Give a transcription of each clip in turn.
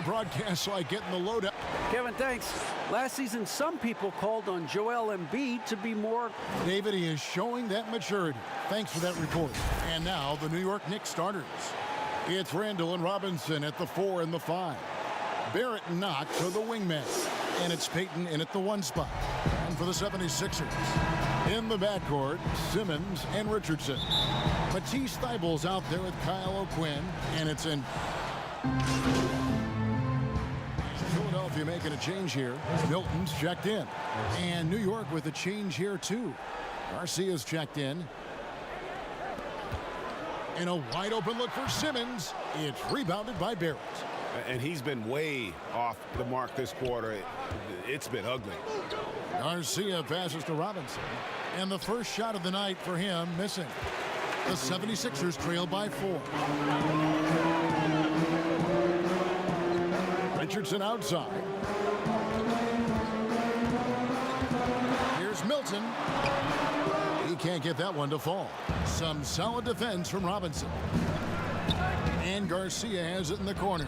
broadcast like getting the load up. Kevin, thanks. Last season, some people called on Joel Embiid to be more... David, he is showing that maturity. Thanks for that report. And now, the New York Knicks starters. It's Randall and Robinson at the 4 and the 5. Barrett and Knox are the wingmen. And it's Payton in at the 1 spot. And for the 76ers, in the backcourt, Simmons and Richardson. Matisse Thybulle's out there with Kyle O'Quinn. And it's in... Philadelphia making a change here. Milton's checked in. And New York with a change here, too. Garcia's checked in. And a wide open look for Simmons. It's rebounded by Barrett. And he's been way off the mark this quarter. It's been ugly. Garcia passes to Robinson. And the first shot of the night for him missing. The 76ers trail by 4. Richardson outside. Here's Milton. He can't get that one to fall. Some solid defense from Robinson. And Garcia has it in the corner.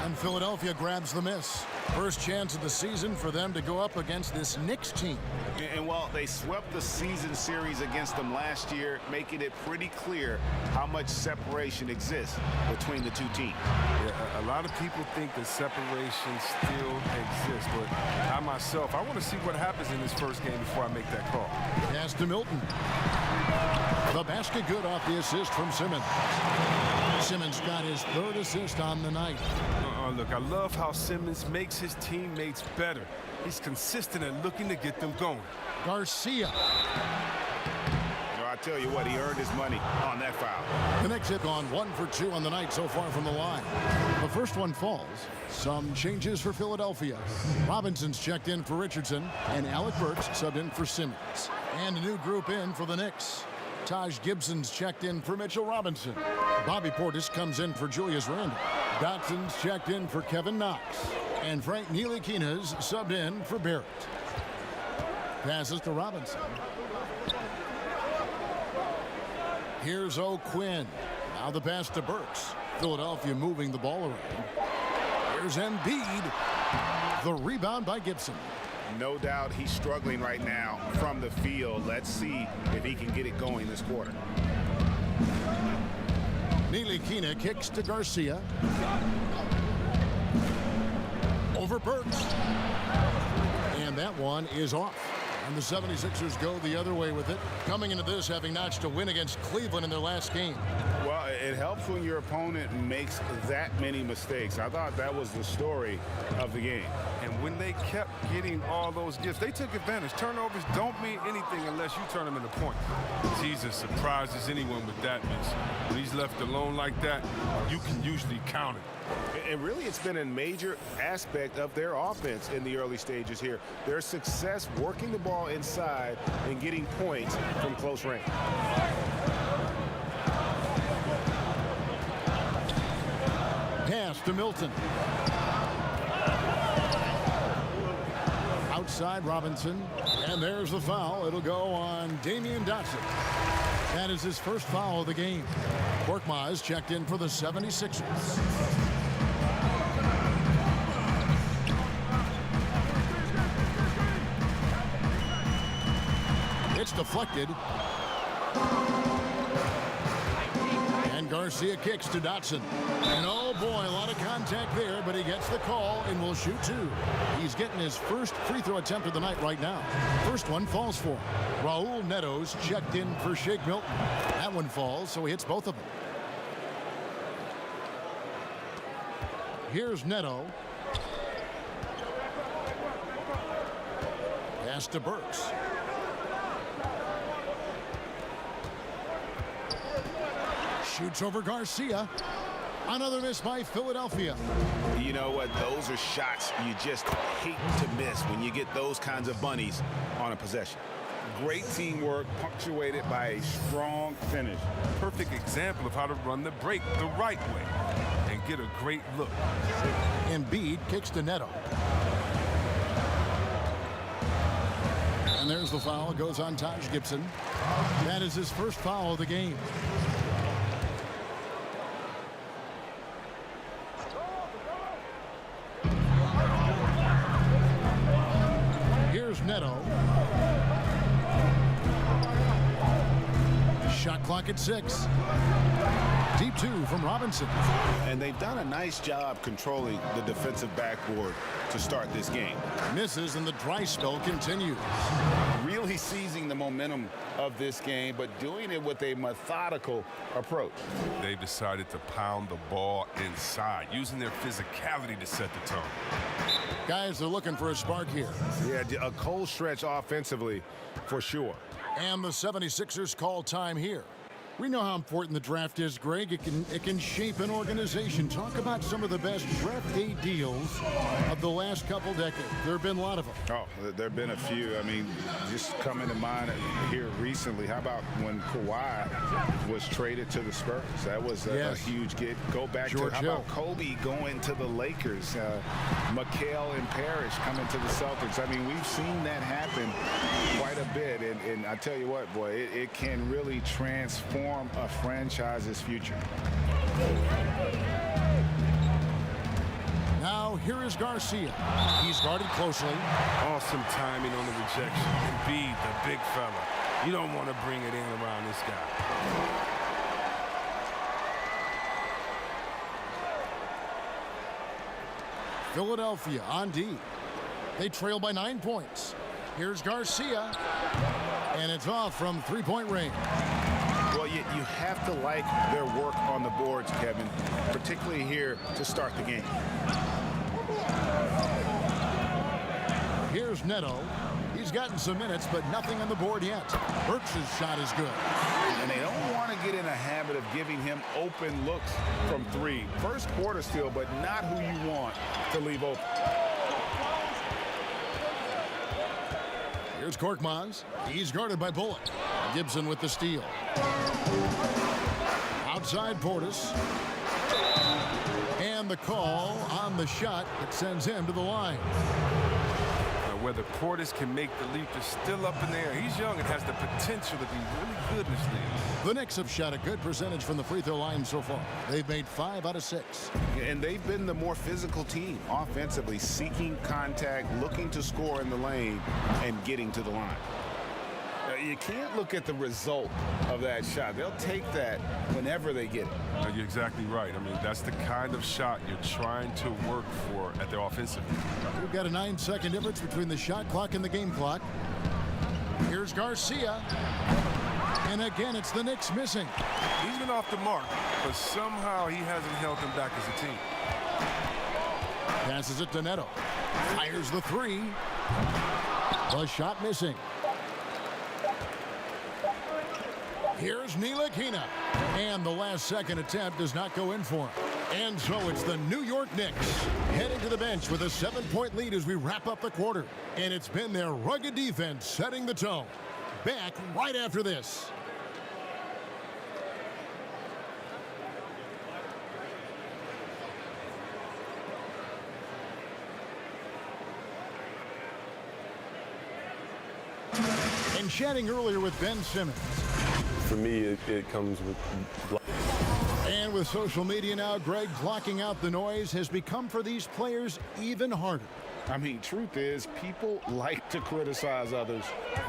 And Philadelphia grabs the miss. First chance of the season for them to go up against this Knicks team. And while they swept the season series against them last year, making it pretty clear how much separation exists between the two teams. Yeah, a lot of people think that separation still exists, but I myself, I want to see what happens in this first game before I make that call. Pass to Milton. The basket good off the assist from Simmons. Simmons got his 3rd assist on the night. Look, I love how Simmons makes his teammates better. He's consistent at looking to get them going. Garcia. I tell you what, he earned his money on that foul. The Knicks have gone 1 for 2 on the night so far from the line. The first one falls. Some changes for Philadelphia. Robinson's checked in for Richardson, and Alec Burks subbed in for Simmons. And a new group in for the Knicks. Taj Gibson's checked in for Mitchell Robinson. Bobby Portis comes in for Julius Randle. Dotson's checked in for Kevin Knox. And Frank Ntilikina's subbed in for Barrett. Passes to Robinson. Here's O'Quinn. Now the pass to Burks. Philadelphia moving the ball around. Here's Embiid. The rebound by Gibson. No doubt he's struggling right now from the field. Let's see if he can get it going this quarter. Ntilikina kicks to Garcia. Over Burks. And that one is off. And the 76ers go the other way with it. Coming into this, having notched a win against Cleveland in their last game. Well, it helps when your opponent makes that many mistakes. I thought that was the story of the game. And when they kept getting all those gifts, they took advantage. Turnovers don't mean anything unless you turn them into points. Jesus surprises anyone with that miss. When he's left alone like that, you can usually count it. And really, it's been a major aspect of their offense in the early stages here. Their success working the ball inside and getting points from close range. Pass to Milton. Outside Robinson. And there's the foul. It'll go on Damian Dotson. That is his first foul of the game. Korkmaz checked in for the 76ers. It's deflected. And Garcia kicks to Dotson. And oh boy, a lot of contact there, but he gets the call and will shoot 2. He's getting his first free throw attempt of the night right now. First one falls for him. Raul Neto's checked in for Shake Milton. That one falls, so he hits both of them. Here's Neto. Pass to Burks. Shoots over Garcia. Another miss by Philadelphia. You know what? Those are shots you just hate to miss when you get those kinds of bunnies on a possession. Great teamwork punctuated by a strong finish. Perfect example of how to run the break the right way and get a great look. Embiid kicks to Neto. And there's the foul. It goes on Taj Gibson. That is his first foul of the game. Clock at 6. Deep 2 from Robinson. And they've done a nice job controlling the defensive backboard to start this game. Misses, and the dry spell continues. Really seizing the momentum of this game, but doing it with a methodical approach. They've decided to pound the ball inside, using their physicality to set the tone. Guys, they're looking for a spark here. Yeah, a cold stretch offensively for sure. And the 76ers call time here. We know how important the draft is, Greg. It can shape an organization. Talk about some of the best draft day deals of the last couple decades. There have been a lot of them. Oh, there have been a few. I mean, just coming to mind here recently, how about when Kawhi was traded to the Spurs? That was a huge get. Go back George to, how about Kobe going to the Lakers? Mycareer and Parrish coming to the Celtics. I mean, we've seen that happen quite a bit. And I tell you what, boy, it can really transform a franchise's future. Now, here is Garcia. He's guarded closely. Awesome timing on the rejection. Embiid, the big fella. You don't want to bring it in around this guy. Philadelphia on D. They trail by 9 points. Here's Garcia. And it's off from three-point range. Well, you have to like their work on the boards, Kevin, particularly here to start the game. Here's Neto. He's gotten some minutes, but nothing on the board yet. Birch's shot is good. And they don't want to get in a habit of giving him open looks from three. First quarter still, but not who you want to leave open. Here's Korkmaz. He's guarded by Bullock. Gibson with the steal. Outside Portis. And the call on the shot that sends him to the line. Now, whether Portis can make the leap is still up in the air. He's young and has the potential to be really good in this league. The Knicks have shot a good percentage from the free throw line so far. They've made 5 out of 6. And they've been the more physical team offensively, seeking contact, looking to score in the lane, and getting to the line. You can't look at the result of that shot. They'll take that whenever they get it. You're exactly right. I mean, that's the kind of shot you're trying to work for at their offensive. We've got a 9-second difference between the shot clock and the game clock. Here's Garcia. And again, it's the Knicks missing. He's been off the mark, but somehow he hasn't held them back as a team. Passes it to Neto. Fires the three. The shot missing. Here's Ntilikina. And the last second attempt does not go in for him. And so it's the New York Knicks heading to the bench with a 7-point lead as we wrap up the quarter. And it's been their rugged defense setting the tone. Back right after this. And chatting earlier with Ben Simmons. For me, it comes with... And with social media now, Greg, blocking out the noise has become for these players even harder. I mean, truth is, people like to criticize others.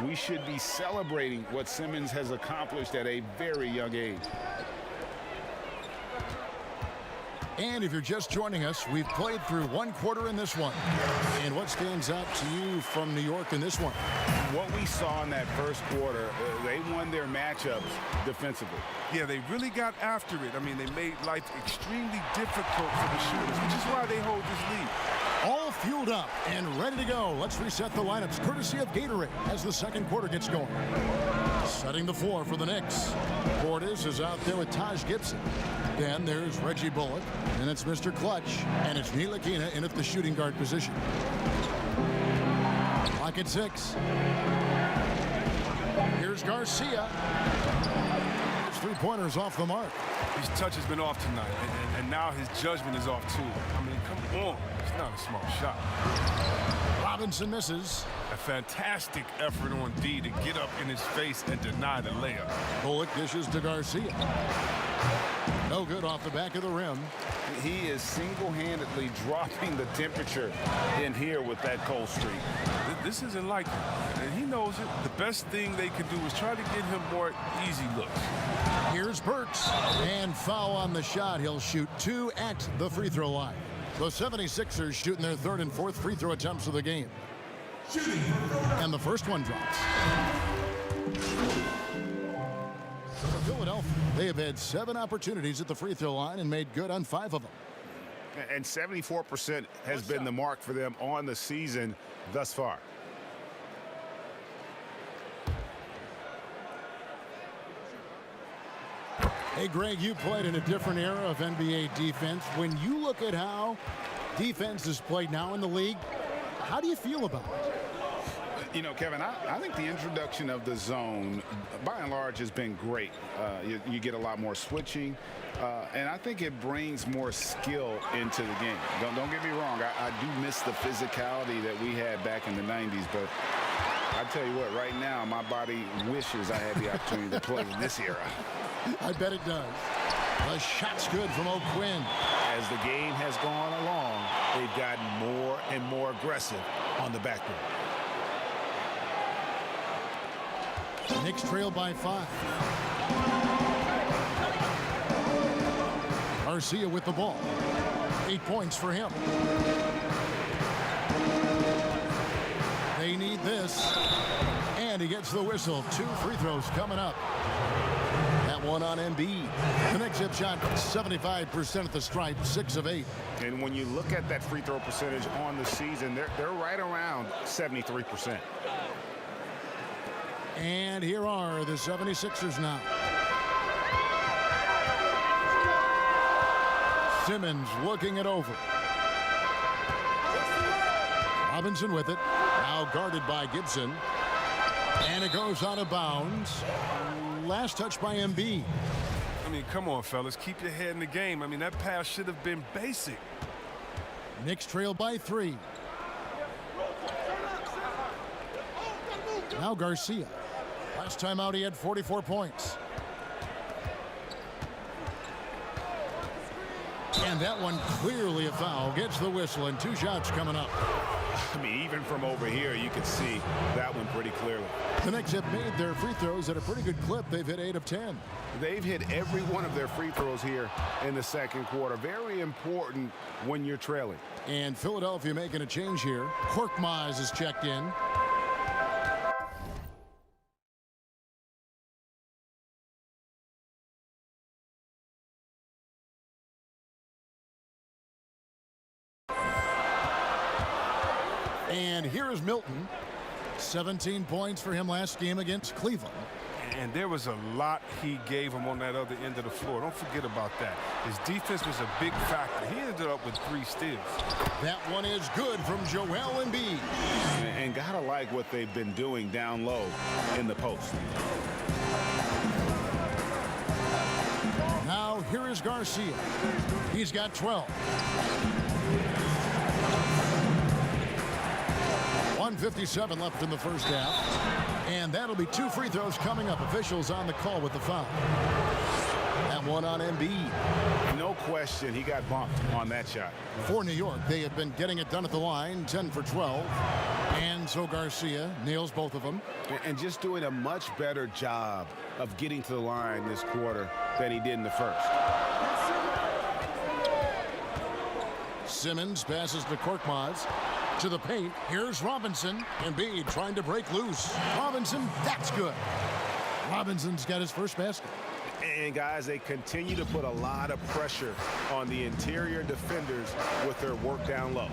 We should be celebrating what Simmons has accomplished at a very young age. And if you're just joining us, we've played through one quarter in this one. And what stands out to you from New York in this one? What we saw in that first quarter, they won their matchups defensively. Yeah, they really got after it. I mean, they made life extremely difficult for the shooters, which is why they hold this lead. All fueled up and ready to go. Let's reset the lineups courtesy of Gatorade as the second quarter gets going. Setting the floor for the Knicks. Portis is out there with Taj Gibson. Then there's Reggie Bullock, and it's Mr. Clutch, and it's Ntilikina in at the shooting guard position. Clock at 6. Here's Garcia. His three-pointer's off the mark. His touch has been off tonight, and now his judgment is off too. I mean, come on. It's not a smart shot. Robinson misses. A fantastic effort on D to get up in his face and deny the layup. Bullock dishes to Garcia. No good off the back of the rim. He is single-handedly dropping the temperature in here with that cold streak. This isn't like him, and he knows it. The best thing they can do is try to get him more easy looks. Here's Burks, and foul on the shot. He'll shoot 2 at the free throw line. The 76ers shooting their 3rd and 4th free throw attempts of the game. And the first one drops. For Philadelphia, they have had 7 opportunities at the free throw line and made good on 5 of them. And 74% has been the mark for them on the season thus far. Hey, Greg, you played in a different era of NBA defense. When you look at how defense is played now in the league, how do you feel about it? You know, Kevin, I think the introduction of the zone, by and large, has been great. You get a lot more switching, and I think it brings more skill into the game. Don't get me wrong. I do miss the physicality that we had back in the 90s, but I tell you what, right now, my body wishes I had the opportunity to play in this era. I bet it does. The shot's good from O'Quinn. As the game has gone along, they've gotten more and more aggressive on the backboard. Knicks trail by 5. Garcia with the ball. 8 points for him. They need this. And he gets the whistle. 2 free throws coming up. That one on Embiid. The next hip shot, 75% at the stripe, 6 of 8. And when you look at that free throw percentage on the season, they're right around 73%. And here are the 76ers now. Simmons looking it over. Robinson with it. Now guarded by Gibson. And it goes out of bounds. Last touch by Embiid. I mean, come on, fellas. Keep your head in the game. I mean, that pass should have been basic. Knicks trail by 3. Now Garcia. Last time out, he had 44 points. And that one clearly a foul. Gets the whistle, and 2 shots coming up. I mean, even from over here, you can see that one pretty clearly. The Knicks have made their free throws at a pretty good clip. They've hit 8 of 10. They've hit every one of their free throws here in the second quarter. Very important when you're trailing. And Philadelphia making a change here. Korkmaz is checked in. And here is Milton. 17 points for him last game against Cleveland. And there was a lot he gave him on that other end of the floor. Don't forget about that. His defense was a big factor. He ended up with 3 steals. That one is good from Joel Embiid. And gotta like what they've been doing down low in the post. Now here is Garcia. He's got 12. 1:57 left in the first half. And that'll be 2 free throws coming up. Officials on the call with the foul. That one on Embiid. No question he got bumped on that shot. For New York, they have been getting it done at the line, 10 for 12. And so Garcia nails both of them. And just doing a much better job of getting to the line this quarter than he did in the first. Simmons passes to Korkmaz. To the paint. Here's Robinson. Embiid trying to break loose. Robinson, that's good. Robinson's got his first basket. And guys, they continue to put a lot of pressure on the interior defenders with their work down low.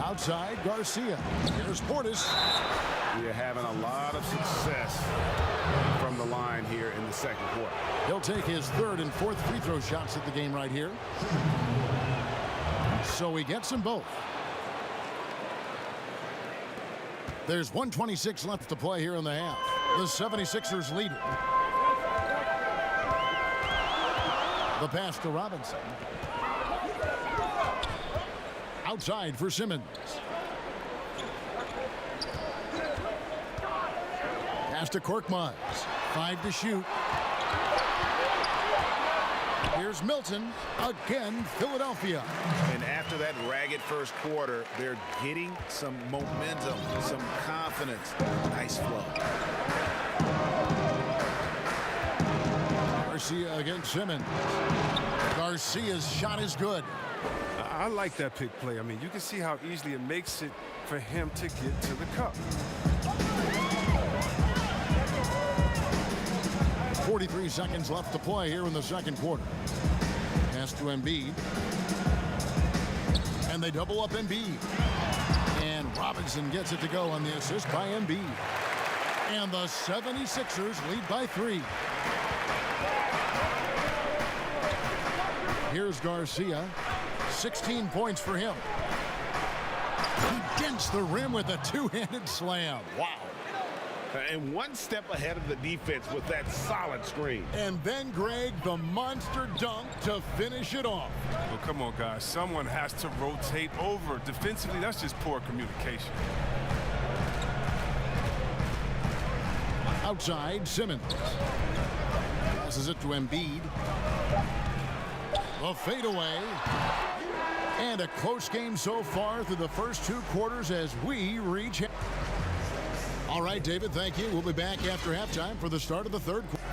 Outside, Garcia. Here's Portis. We are having a lot of success from the line here in the second quarter. He'll take his 3rd and 4th free throw shots at the game right here. So he gets them both. There's 1:26 left to play here in the half. The 76ers lead it. The pass to Robinson. Outside for Simmons. Pass to Korkmaz. 5 to shoot. Here's Milton. Again, Philadelphia. And after that ragged first quarter, they're getting some momentum, some confidence. Nice flow. Garcia against Simmons. Garcia's shot is good. I like that pick play. I mean, you can see how easily it makes it for him to get to the cup. 43 seconds left to play here in the second quarter. Pass to Embiid. And they double up Embiid. And Robinson gets it to go on the assist by Embiid. And the 76ers lead by 3. Here's Garcia. 16 points for him. He dents the rim with a two-handed slam. Wow. And one step ahead of the defense with that solid screen. And then, Greg, the monster dunk to finish it off. Well, come on, guys. Someone has to rotate over. Defensively, that's just poor communication. Outside, Simmons. Passes it to Embiid. A fadeaway. And a close game so far through the first 2 quarters as we reach. All right, David, thank you. We'll be back after halftime for the start of the third quarter.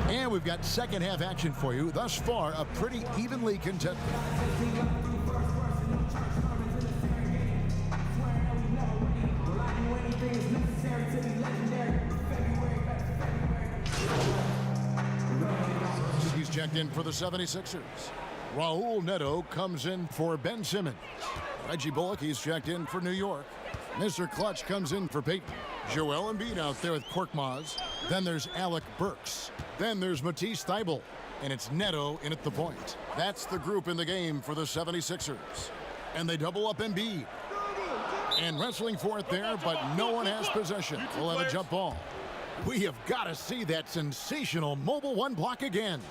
And we've got second half action for you. Thus far, a pretty evenly contested. He's checked in for the 76ers. Raul Neto comes in for Ben Simmons. Reggie Bullock, he's checked in for New York. Mr. Clutch comes in for Peyton. Joel Embiid out there with Korkmaz. Then there's Alec Burks. Then there's Matisse Thybulle. And it's Neto in at the point. That's the group in the game for the 76ers. And they double up Embiid. And wrestling for it there, but no one has possession. We'll have a jump ball. We have got to see that sensational mobile one block again.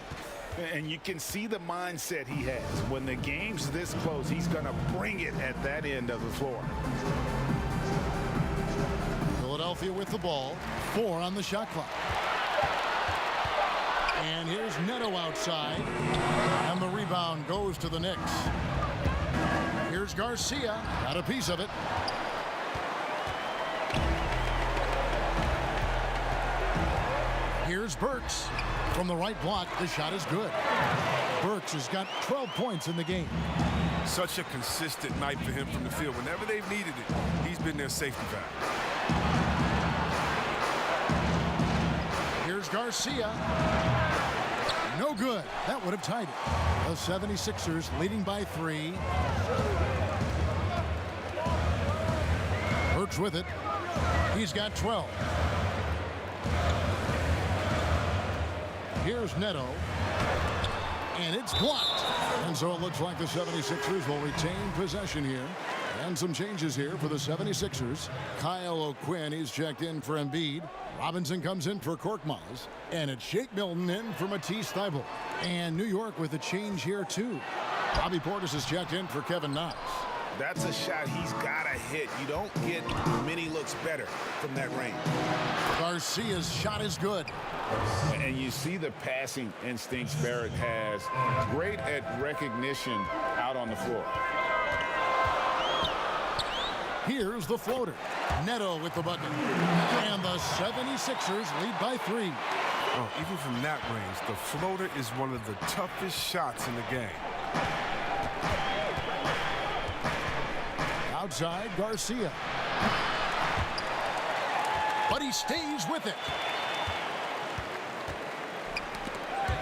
And you can see the mindset he has. When the game's this close, he's going to bring it at that end of the floor. Philadelphia with the ball. 4 on the shot clock. And here's Neto outside. And the rebound goes to the Knicks. Here's Garcia. Got a piece of it. Here's Burks. From the right block, the shot is good. Burks has got 12 points in the game. Such a consistent night for him from the field. Whenever they've needed it, he's been their safety valve. Here's Garcia. No good. That would have tied it. The 76ers leading by 3. Burks with it. He's got 12. Here's Neto. And it's blocked. And so it looks like the 76ers will retain possession here. And some changes here for the 76ers. Kyle O'Quinn, he's checked in for Embiid. Robinson comes in for Korkmaz. And it's Shake Milton in for Matisse Thybulle. And New York with a change here, too. Bobby Portis is checked in for Kevin Knox. That's a shot he's got to hit. You don't get many looks better from that range. Garcia's shot is good. And you see the passing instincts Barrett has. Great at recognition out on the floor. Here's the floater. Neto with the bucket. And the 76ers lead by 3. Oh, even from that range, the floater is one of the toughest shots in the game. Outside, Garcia. But he stays with it.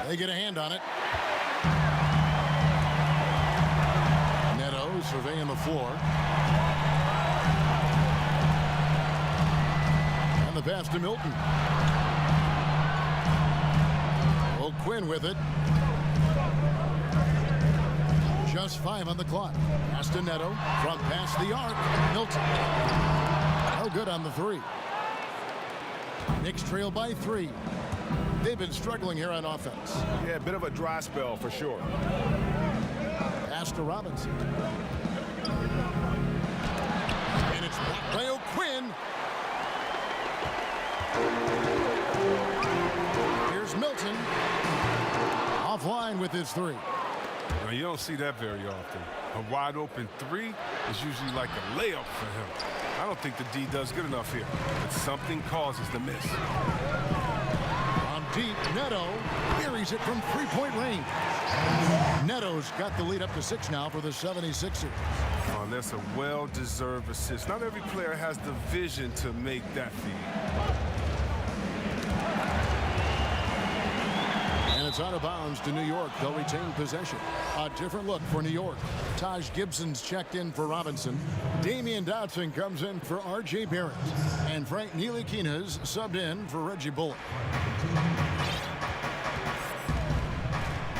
They get a hand on it. Neto surveying the floor. And the pass to Milton. O'Quinn with it. Just 5 on the clock. Pass to Neto. From past the arc. Milton. No good on the 3. Knicks trail by 3. They've been struggling here on offense. Yeah, a bit of a dry spell for sure. Pass to Robinson. And it's blocked by O'Quinn. Here's Milton. Offline with his 3. Now, you don't see that very often. A wide open 3 is usually like a layup for him. I don't think the D does good enough here, but something causes the miss. From deep, Neto buries it from 3-point range. Neto's got the lead up to 6 now for the 76ers. Oh, that's a well-deserved assist. Not every player has the vision to make that feed. And it's out of bounds to New York. They'll retain possession. A different look for New York. Taj Gibson's checked in for Robinson. Damian Dotson comes in for R.J. Barrett. And Frank Ntilikina's subbed in for Reggie Bullock.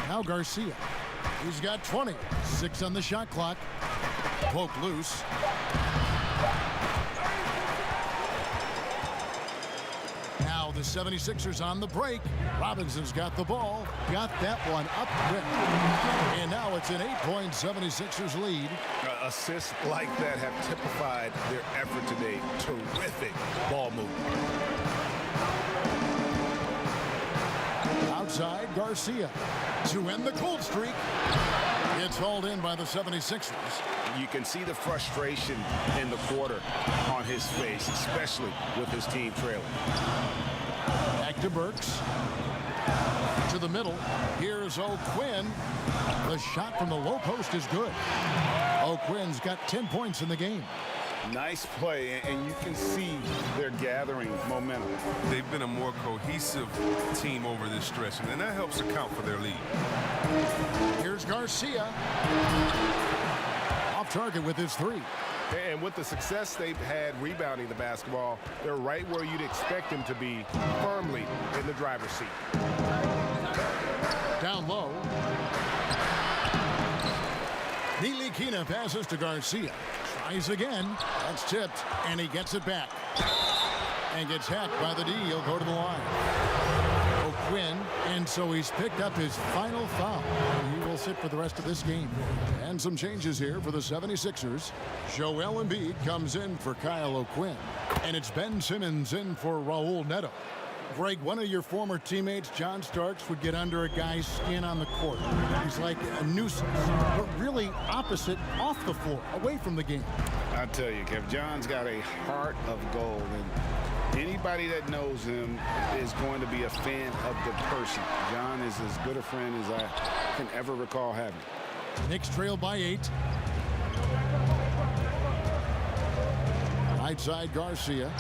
Now Garcia. He's got 20. 6 on the shot clock. Poke loose. Now the 76ers on the break. Robinson's got the ball. Got that one up quick. And now it's an 8-point 76ers lead. Assists like that have typified their effort today. Terrific ball movement. Outside, Garcia to end the cold streak. It's hauled in by the 76ers. You can see the frustration in the quarter on his face, especially with his team trailing. Back to Burks. To the middle. Here's O'Quinn. The shot from the low post is good. O'Quinn's got 10 points in the game. Nice play, and you can see they're gathering momentum. They've been a more cohesive team over this stretch, and that helps account for their lead. Here's Garcia. Off target with his 3. And with the success they've had rebounding the basketball, they're right where you'd expect them to be, firmly in the driver's seat. Down low. Ntilikina passes to Garcia. Tries again. That's tipped, and he gets it back. And gets hacked by the D. He'll go to the line. O'Quinn, and so he's picked up his final foul. He will sit for the rest of this game. And some changes here for the 76ers. Joel Embiid comes in for Kyle O'Quinn. And it's Ben Simmons in for Raul Neto. Greg, one of your former teammates, John Starks, would get under a guy's skin on the court. He's like a nuisance, but really opposite off the floor, away from the game. I tell you, Kev, John's got a heart of gold, and anybody that knows him is going to be a fan of the person. John is as good a friend as I can ever recall having. Knicks trail by 8. Right side, Garcia.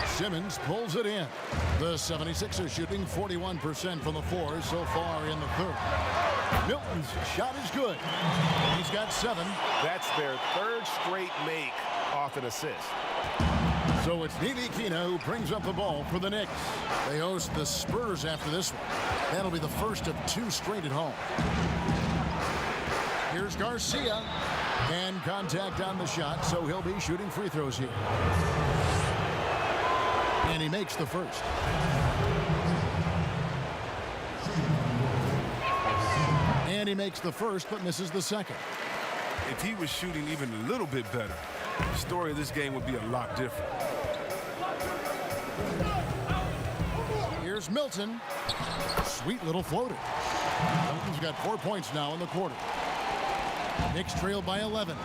Simmons pulls it in. The 76ers shooting 41% from the floor so far in the third. Milton's shot is good. He's got 7. That's their 3rd straight make off an assist. So it's Ntilikina who brings up the ball for the Knicks. They host the Spurs after this one. That'll be the first of 2 straight at home. Here's Garcia. And contact on the shot, so he'll be shooting free throws here. And he makes the first. And he makes the first, but misses the second. If he was shooting even a little bit better, the story of this game would be a lot different. Here's Milton. Sweet little floater. Milton's got 4 points now in the quarter. Knicks trail by 11.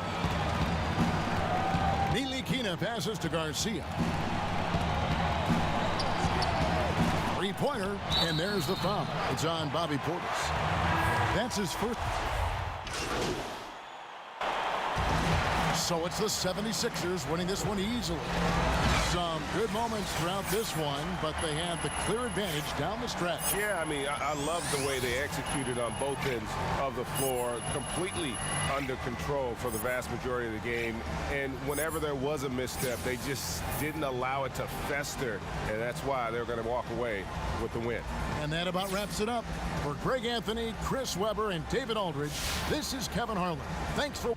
Ntilikina passes to Garcia. Three-pointer, and there's the foul. It's on Bobby Portis. That's his first. So it's the 76ers winning this one easily. Some good moments throughout this one, but they have the clear advantage down the stretch. Yeah, I mean, I love the way they executed on both ends of the floor, completely under control for the vast majority of the game. And whenever there was a misstep, they just didn't allow it to fester, and that's why they're going to walk away with the win. And that about wraps it up. For Greg Anthony, Chris Webber, and David Aldridge, this is Kevin Harlan. Thanks for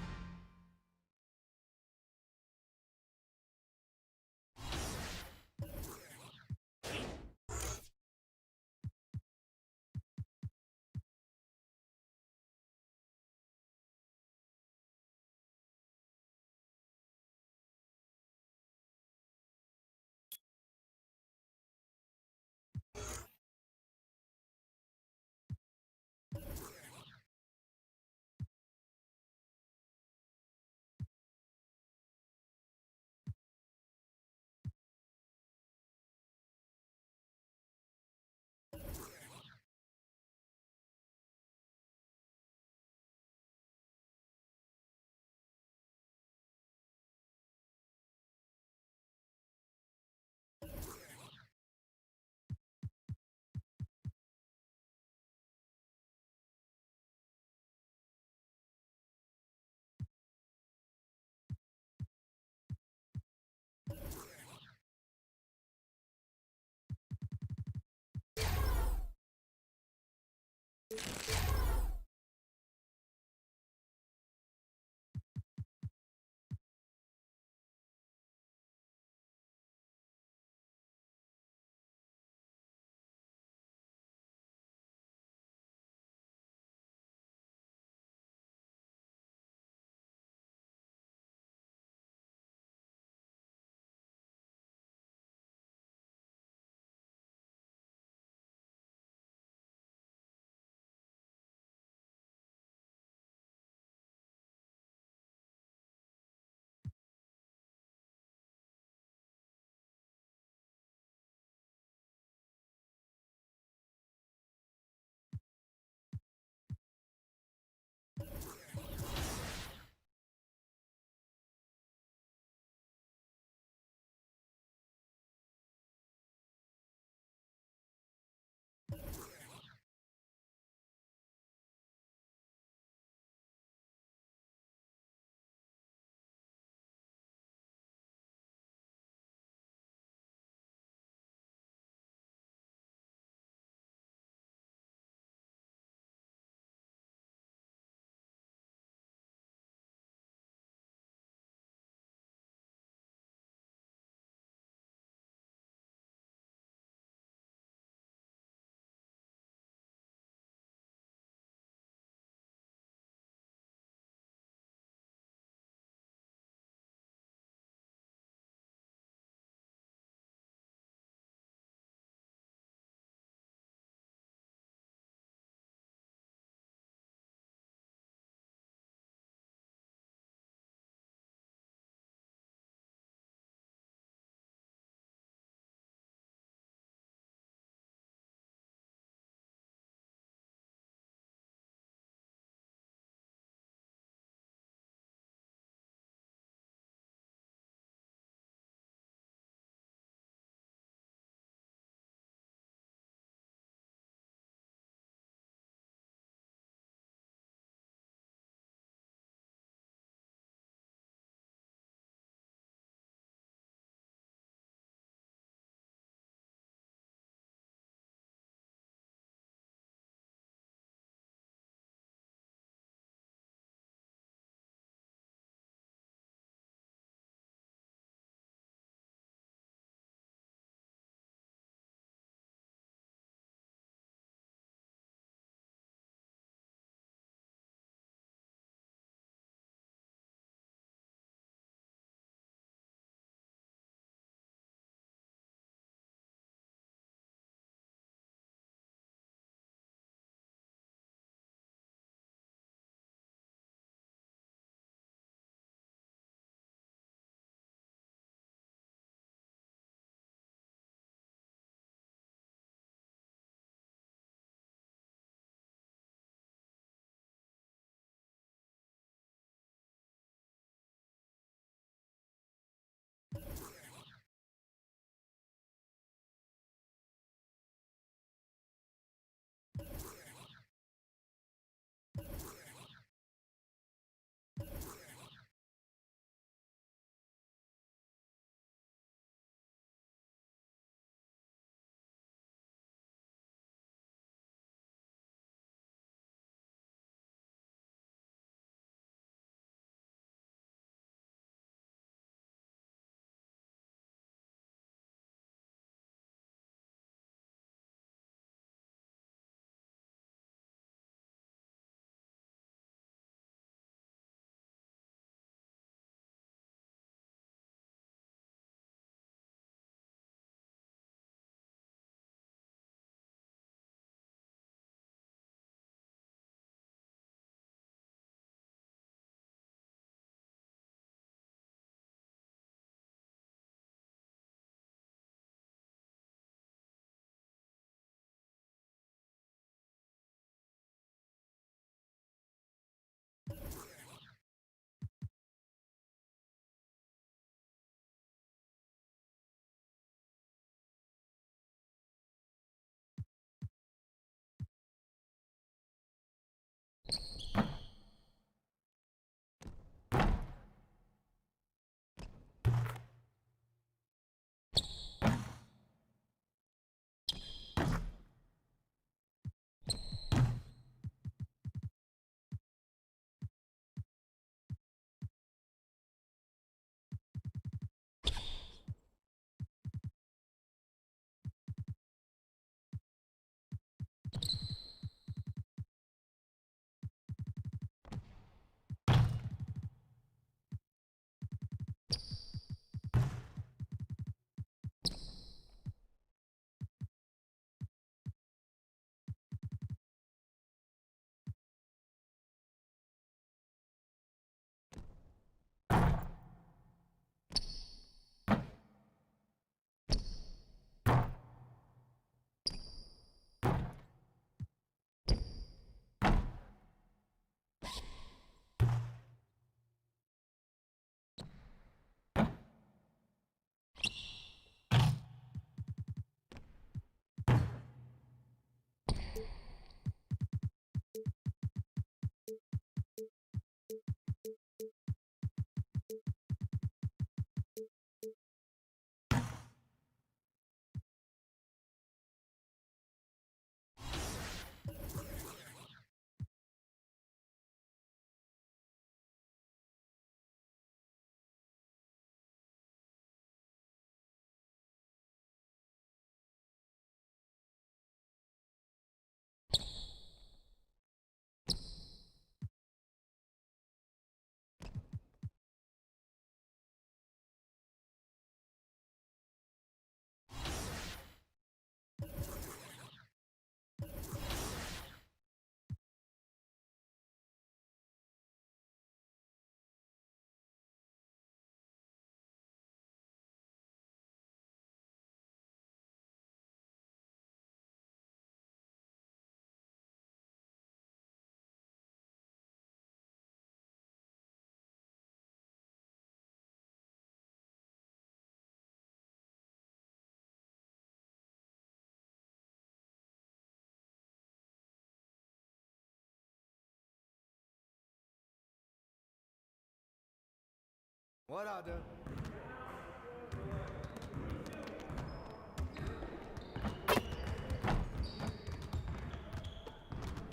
What I do?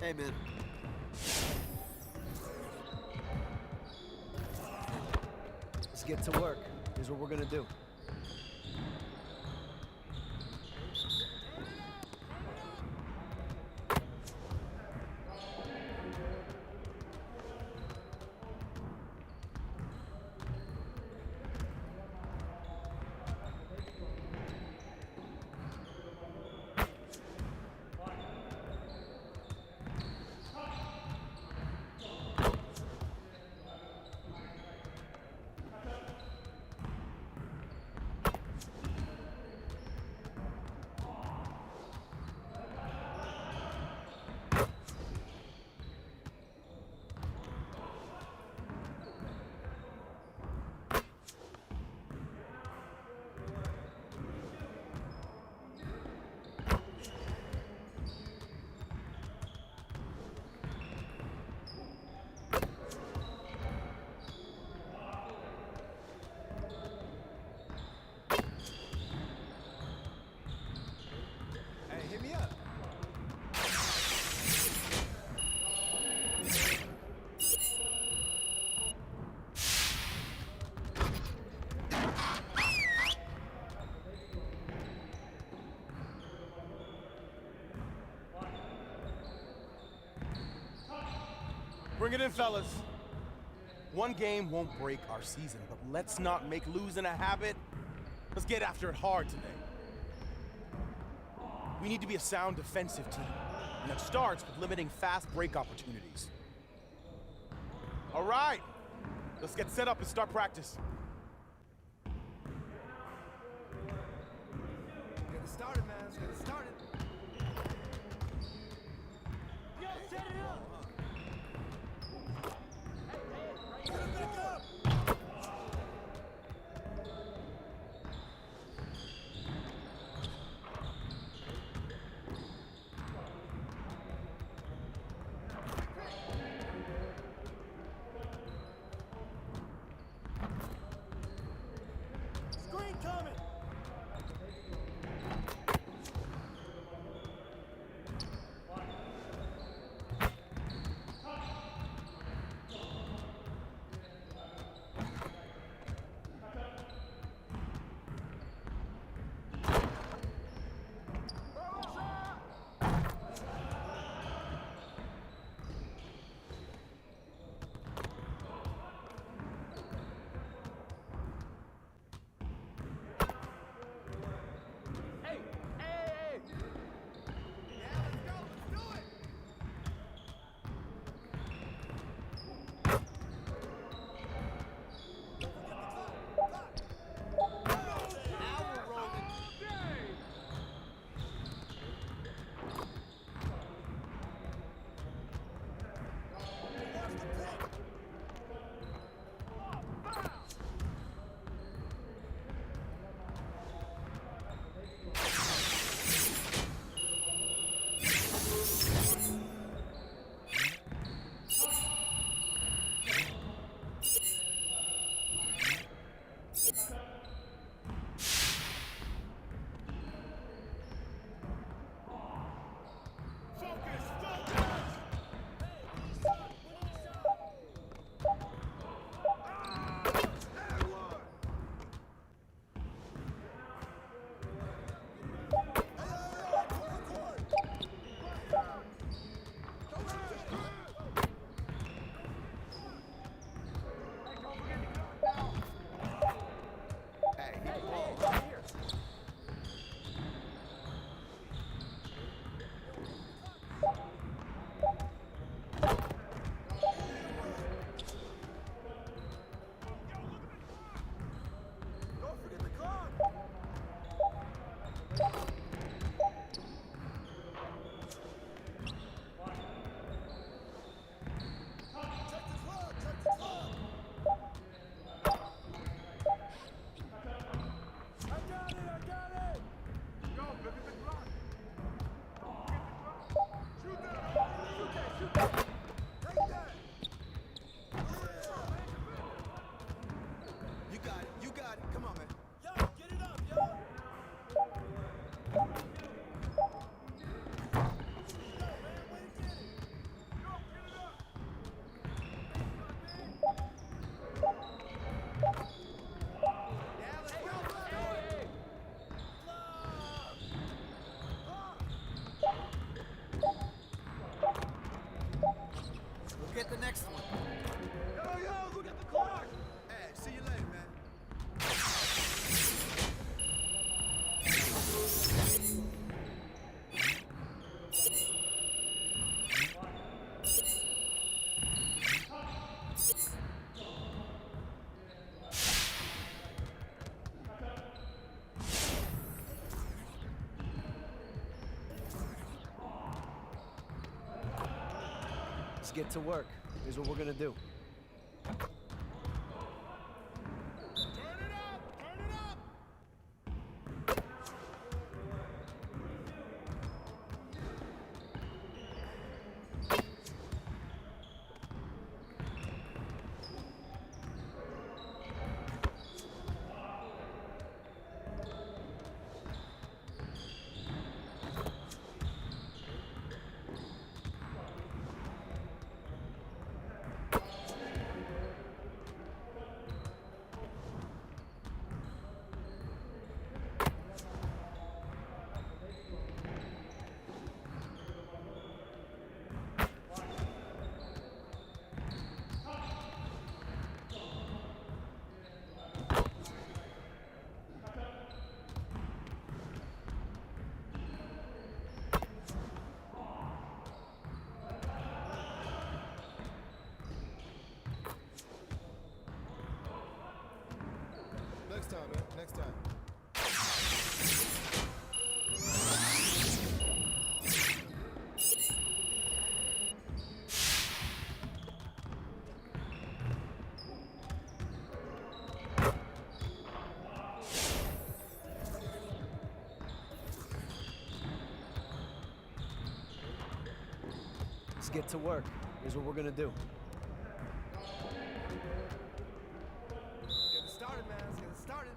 Hey, man. Let's get to work. Here's what we're gonna do. Hey, hit me up. Bring it in, fellas. One game won't break our season, but let's not make losing a habit. Let's get after it hard today. We need to be a sound defensive team, and that starts with limiting fast break opportunities. All right, let's get set up and start practice. Get it started, man. Let's get it started. Yo, set it up! Get it back up! Screen coming! get the next one. Yo, look at the clock! Hey, see you later, man. Let's get to work. Here's what we're gonna do. Next time, man. Next time. Let's get to work. Here's what we're gonna do. Get it started, man. Let's get it started.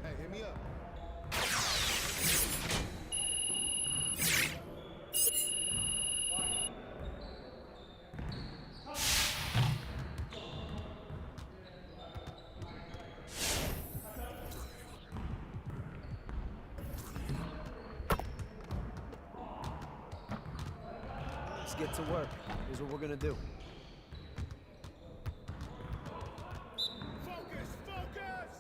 Hey, hit me up. Let's get to work. Here's what we're gonna do. Focus! Focus!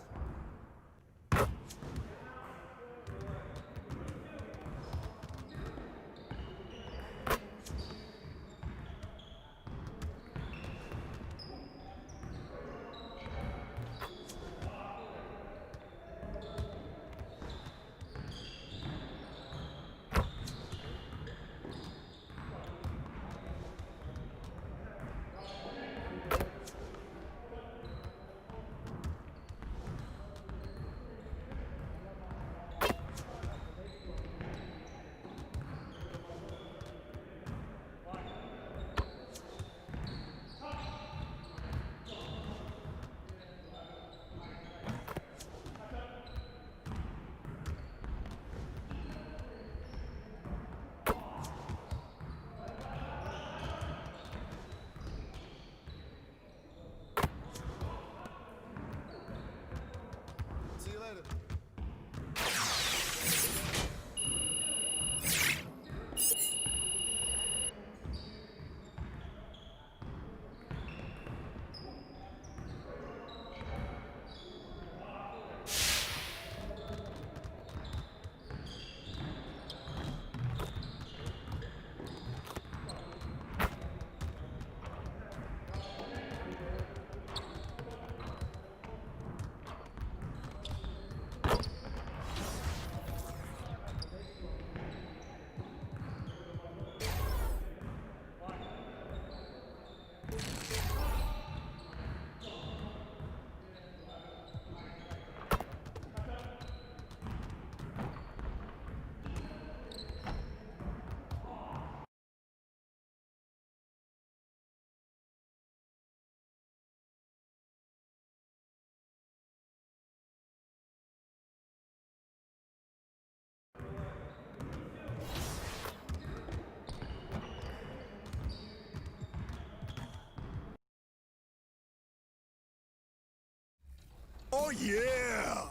Oh, yeah!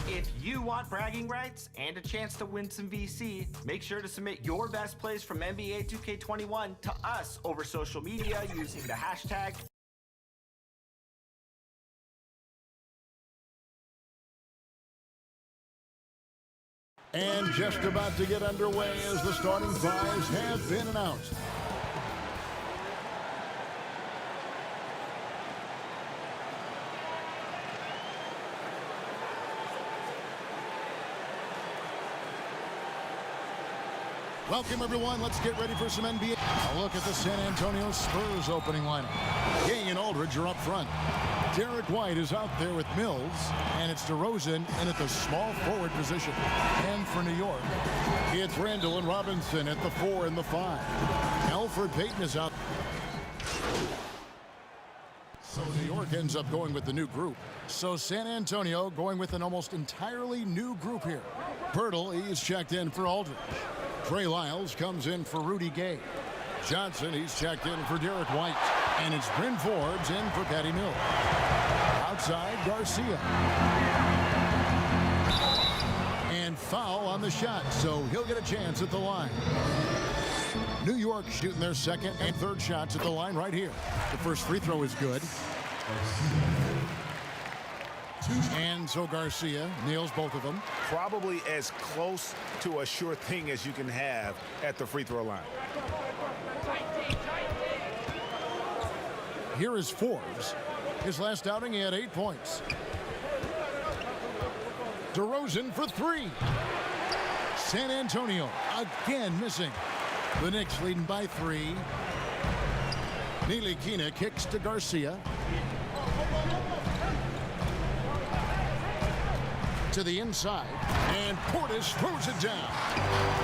If you want bragging rights and a chance to win some VC, make sure to submit your best plays from NBA 2K21 to us over social media using the hashtag. And just about to get underway as the starting fives have been announced. Welcome, everyone. Let's get ready for some NBA. A look at the San Antonio Spurs opening lineup. Gay and Aldridge are up front. Derek White is out there with Mills, and it's DeRozan in at the small forward position. And for New York, it's Randall and Robinson at the 4 and the 5. Alfred Payton is out. So New York ends up going with the new group. So San Antonio going with an almost entirely new group here. Pirtle, he's checked in for Aldridge. Trey Lyles comes in for Rudy Gay. Johnson, he's checked in for Derek White. And it's Bryn Forbes in for Patty Mills. Outside, Garcia. And foul on the shot, so he'll get a chance at the line. New York shooting their second and third shots at the line right here. The first free throw is good. And so Garcia nails both of them. Probably as close to a sure thing as you can have at the free throw line. Here is Forbes. His last outing, he had 8 points. DeRozan for 3. San Antonio again missing. The Knicks leading by 3. Ntilikina kicks to Garcia. To the inside, and Portis throws it down.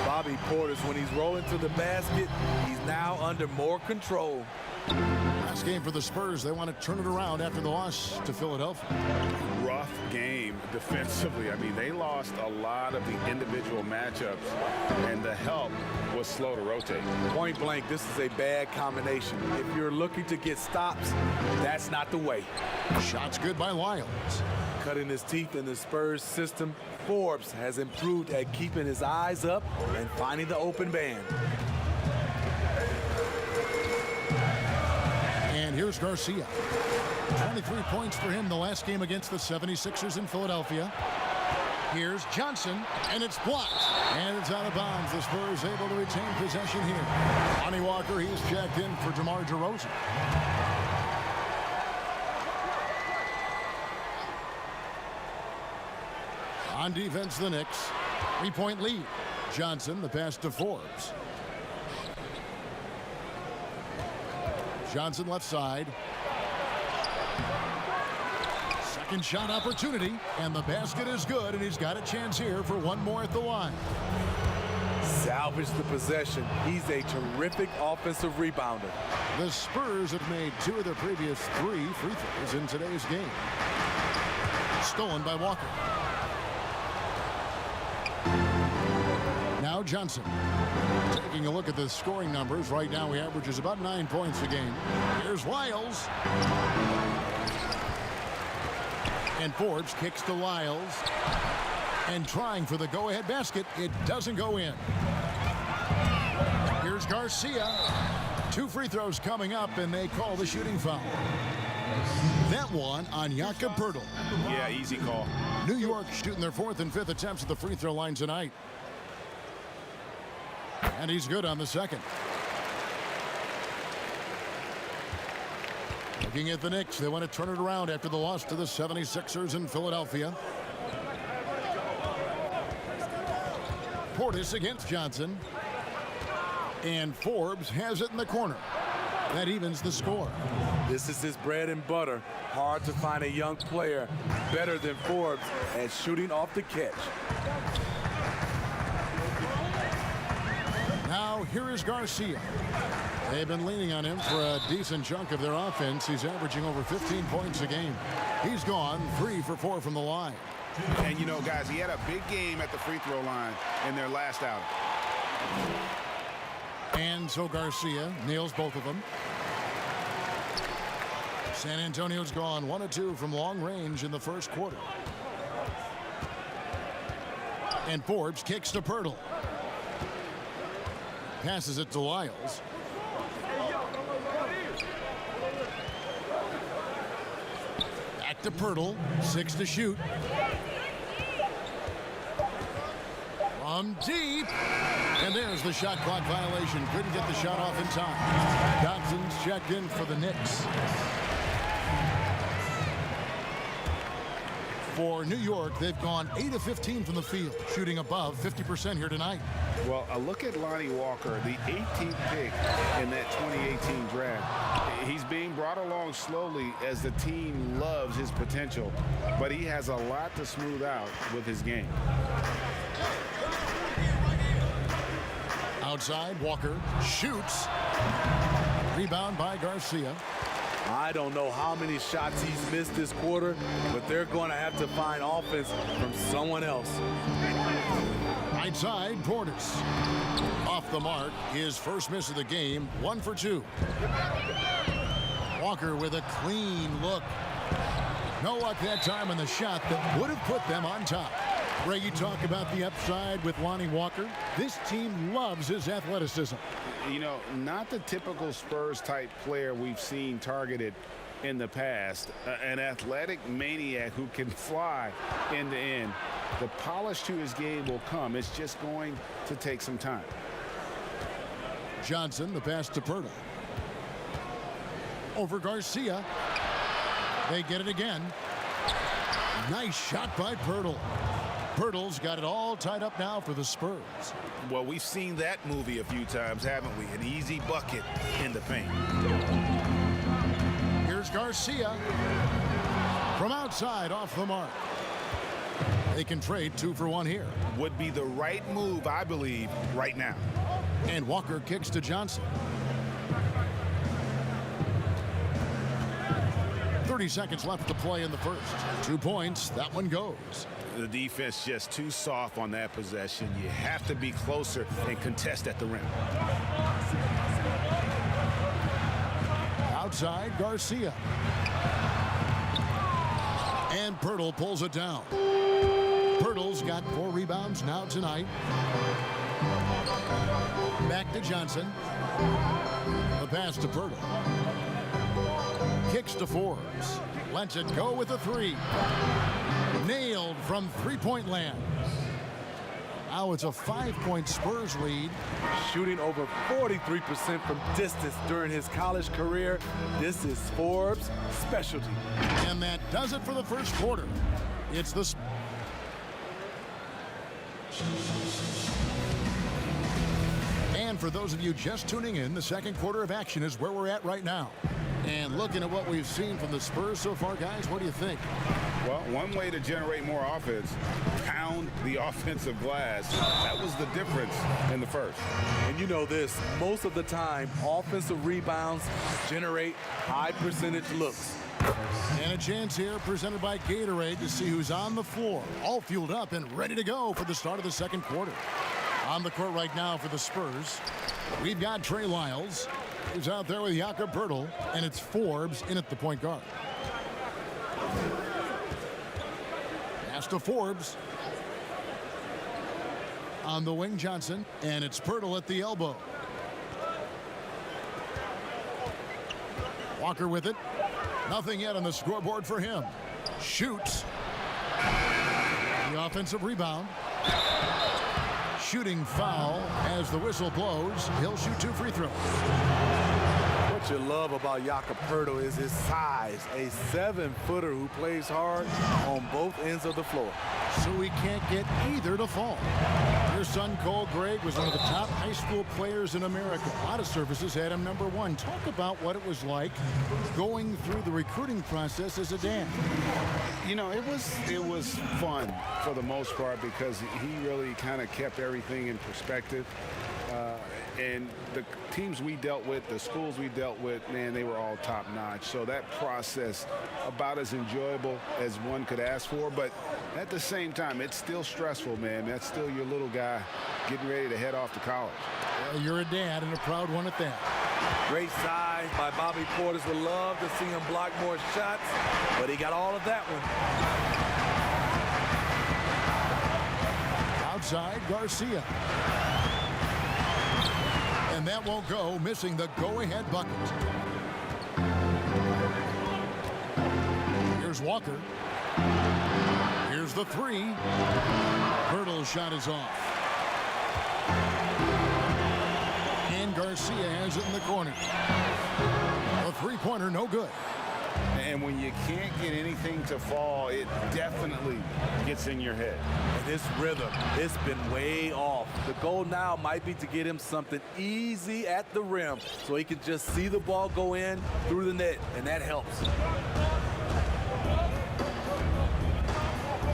Bobby Portis, when he's rolling to the basket, he's now under more control. Last game for the Spurs. They want to turn it around after the loss to Philadelphia. Rough game defensively. I mean, they lost a lot of the individual matchups, and the help was slow to rotate. Point blank, this is a bad combination. If you're looking to get stops, that's not the way. Shots good by Lyles. Cutting his teeth in the Spurs system, Forbes has improved at keeping his eyes up and finding the open man. And here's Garcia. 23 points for him the last game against the 76ers in Philadelphia. Here's Johnson, and it's blocked. And it's out of bounds. The Spurs able to retain possession here. Lonnie Walker, he's checked in for DeMar DeRozan. On defense, the Knicks. 3-point lead. Johnson, the pass to Forbes. Johnson left side. Second shot opportunity, and the basket is good, and he's got a chance here for one more at the line. Salvage the possession. He's a terrific offensive rebounder. The Spurs have made 2 of their previous 3 free throws in today's game. Stolen by Walker. Now Johnson. Taking a look at the scoring numbers, right now he averages about 9 points a game. Here's Lyles. And Forbes kicks to Lyles. And trying for the go-ahead basket, it doesn't go in. Here's Garcia. 2 free throws coming up, and they call the shooting foul. That one on Jakob Poeltl. Yeah, easy call. New York shooting their 4th and 5th attempts at the free throw line tonight. And he's good on the second. Looking at the Knicks, they want to turn it around after the loss to the 76ers in Philadelphia. Portis against Johnson. And Forbes has it in the corner. That evens the score. This is his bread and butter. Hard to find a young player better than Forbes at shooting off the catch. Now here is Garcia. They've been leaning on him for a decent chunk of their offense. He's averaging over 15 points a game. He's gone 3 for 4 from the line. And, you know, guys, he had a big game at the free throw line in their last outing. And so Garcia nails both of them. San Antonio's gone 1 of 2 from long range in the first quarter. And Forbes kicks to Pirtle. Passes it to Lyles. Back to Pirtle. 6 to shoot. From deep. And there's the shot clock violation. Couldn't get the shot off in time. Dodson's checked in for the Knicks. For New York, they've gone 8 of 15 from the field, shooting above 50% here tonight. Well, a look at Lonnie Walker, the 18th pick in that 2018 draft. He's being brought along slowly as the team loves his potential, but he has a lot to smooth out with his game. Outside, Walker shoots. Rebound by Garcia. I don't know how many shots he's missed this quarter, but they're going to have to find offense from someone else. Right side, Portis. Off the mark, his first miss of the game, 1 for 2. Walker with a clean look. No luck that time on the shot that would have put them on top. Ray, you talk about the upside with Lonnie Walker. This team loves his athleticism. You know, not the typical Spurs-type player we've seen targeted in the past. An athletic maniac who can fly end to end. The polish to his game will come. It's just going to take some time. Johnson, the pass to Pirtle. Over Garcia. They get it again. Nice shot by Pirtle. Pirtle's got it all tied up now for the Spurs. Well, we've seen that movie a few times, haven't we? An easy bucket in the paint. Here's Garcia. From outside, off the mark. They can trade 2 for 1 here. Would be the right move, I believe, right now. And Walker kicks to Johnson. 30 seconds left to play in the first. 2 points. That one goes. The defense just too soft on that possession. You have to be closer and contest at the rim. Outside, Garcia. And Pirtle pulls it down. Pirtle's got 4 rebounds now tonight. Back to Johnson. The pass to Pirtle. Kicks to Forbes. Lets it go with a 3. Nailed from three-point land. Now it's a 5-point Spurs lead. Shooting over 43% from distance during his college career. This is Forbes' specialty. And that does it for the first quarter. It's the... And for those of you just tuning in, the second quarter of action is where we're at right now. And looking at what we've seen from the Spurs so far, guys, what do you think? Well, one way to generate more offense, pound the offensive glass. That was the difference in the first. And you know this, most of the time, offensive rebounds generate high percentage looks. And a chance here presented by Gatorade to see who's on the floor, all fueled up and ready to go for the start of the second quarter. On the court right now for the Spurs, we've got Trey Lyles, who's out there with Jakob Pirtle, and it's Forbes in at the point guard. Pass to Forbes. On the wing, Johnson, and it's Pirtle at the elbow. Walker with it. Nothing yet on the scoreboard for him. Shoots. The offensive rebound. Shooting foul as the whistle blows. He'll shoot 2 free throws. What you love about Jakob Pirtle is his size. A 7-footer who plays hard on both ends of the floor. So he can't get either to fall. Your son, Cole Gregg, was one of the top high school players in America. A lot of services had him #1. Talk about what it was like going through the recruiting process as a dad. You know, it was fun for the most part because he really kind of kept everything in perspective. And the teams we dealt with, the schools we dealt with, man, they were all top-notch. So that process, about as enjoyable as one could ask for. But at the same time, it's still stressful, man. That's still your little guy getting ready to head off to college. Well, you're a dad and a proud one at that. Great size, nice by Bobby Portis. Would love to see him block more shots, but he got all of that one. Outside, Garcia. And that won't go, missing the go-ahead bucket. Here's Walker. Here's the three. Hurdle's shot is off. And Garcia has it in the corner. A three-pointer, no good. And when you can't get anything to fall, it definitely gets in your head. And his rhythm, it's been way off. The goal now might be to get him something easy at the rim so he can just see the ball go in through the net, and that helps.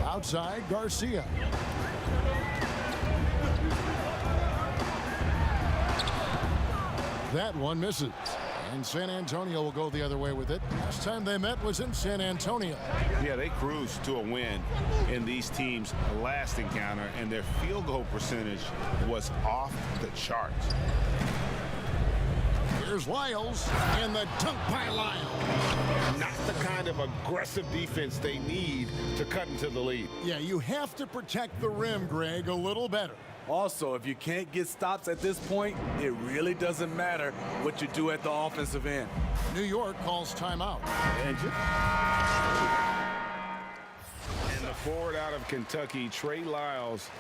Outside, Garcia. That one misses. And San Antonio will go the other way with it. Last time they met was in San Antonio. Yeah, they cruised to a win in these teams' last encounter, and their field goal percentage was off the charts. Here's Lyles, and the dunk by Lyles. Not the kind of aggressive defense they need to cut into the lead. Yeah, you have to protect the rim, Greg, a little better. Also, if you can't get stops at this point, it really doesn't matter what you do at the offensive end. New York calls timeout. And the forward out of Kentucky, Trey Lyles,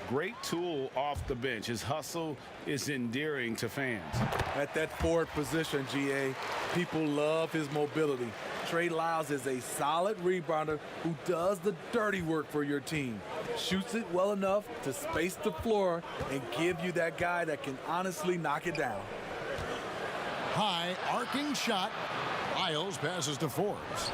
great tool off the bench. His hustle is endearing to fans. At that forward position, GA, people love his mobility. Trey Lyles is a solid rebounder who does the dirty work for your team. Shoots it well enough to space the floor and give you that guy that can honestly knock it down. High arcing shot. Lyles passes to Forbes.